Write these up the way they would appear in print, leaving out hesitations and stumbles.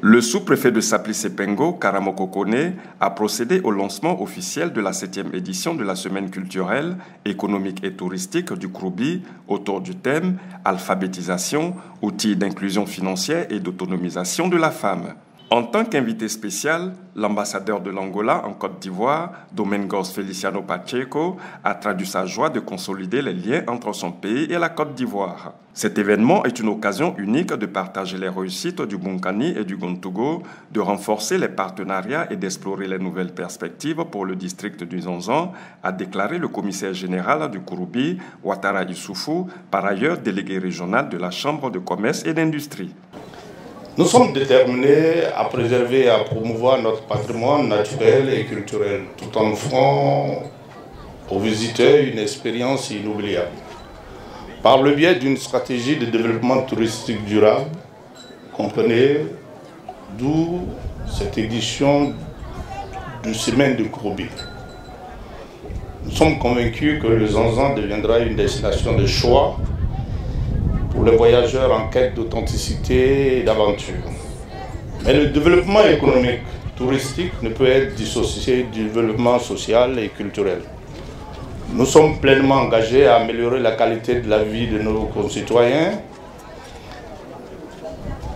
Le sous-préfet de Sapli-Sepengo, Karamoko Kone, a procédé au lancement officiel de la 7e édition de la semaine culturelle, économique et touristique du Kroubi autour du thème « Alphabétisation, outils d'inclusion financière et d'autonomisation de la femme ». En tant qu'invité spécial, l'ambassadeur de l'Angola en Côte d'Ivoire, Domingos Feliciano Pacheco, a traduit sa joie de consolider les liens entre son pays et la Côte d'Ivoire. Cet événement est une occasion unique de partager les réussites du Bunkani et du Gontougo, de renforcer les partenariats et d'explorer les nouvelles perspectives pour le district du Zanzan, a déclaré le commissaire général du Kroubi, Ouattara Issoufou, par ailleurs délégué régional de la Chambre de commerce et d'industrie. Nous sommes déterminés à préserver et à promouvoir notre patrimoine naturel et culturel, tout en offrant aux visiteurs une expérience inoubliable. Par le biais d'une stratégie de développement touristique durable, comprenez, d'où cette édition de Semaine du Kroubi. Nous sommes convaincus que le Zanzan deviendra une destination de choix pour les voyageurs en quête d'authenticité et d'aventure. Mais le développement économique, touristique ne peut être dissocié du développement social et culturel. Nous sommes pleinement engagés à améliorer la qualité de la vie de nos concitoyens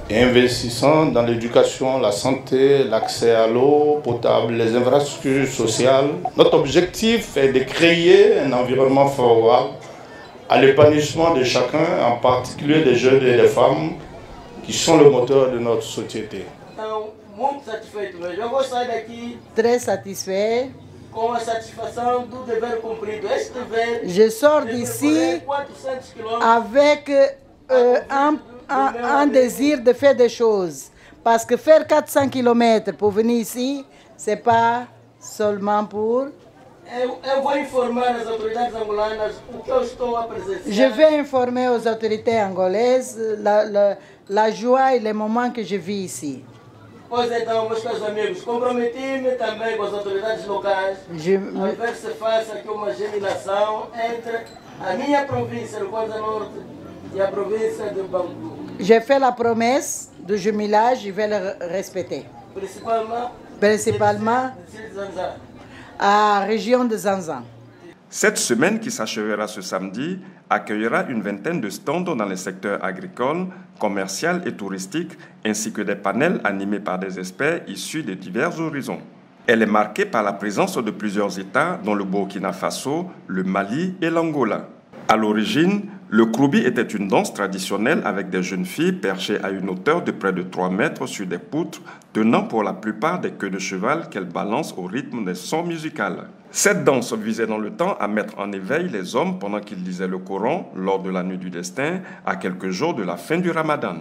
et investissant dans l'éducation, la santé, l'accès à l'eau potable, les infrastructures sociales. Notre objectif est de créer un environnement favorable à l'épanouissement de chacun, en particulier des jeunes et des femmes, qui sont le moteur de notre société. Très satisfait. Com a satisfação do dever cumprido. Este dever, je sors d'ici avec un désir de faire des choses. Parce que faire 400 km pour venir ici, ce n'est pas seulement pour... Je vais informer aux autorités angolaises la joie et les moments que je vis ici. Pois então, meus caros amigos, comprometi-me também com as autoridades locais a ver se faça aqui uma germinação entre a minha província, do Kwanza Norte, e a província de Bangu. J'ai fait la promesse de jumelage, je vais le respecter. Principalement à la région de Zanzan. Cette semaine qui s'achèvera ce samedi accueillera une vingtaine de stands dans les secteurs agricoles, commercial et touristique, ainsi que des panels animés par des experts issus de divers horizons. Elle est marquée par la présence de plusieurs États, dont le Burkina Faso, le Mali et l'Angola. À l'origine, le Kroubi était une danse traditionnelle avec des jeunes filles perchées à une hauteur de près de 3 mètres sur des poutres, tenant pour la plupart des queues de cheval qu'elles balancent au rythme des sons musicaux. Cette danse visait dans le temps à mettre en éveil les hommes pendant qu'ils lisaient le Coran lors de la nuit du destin, à quelques jours de la fin du Ramadan.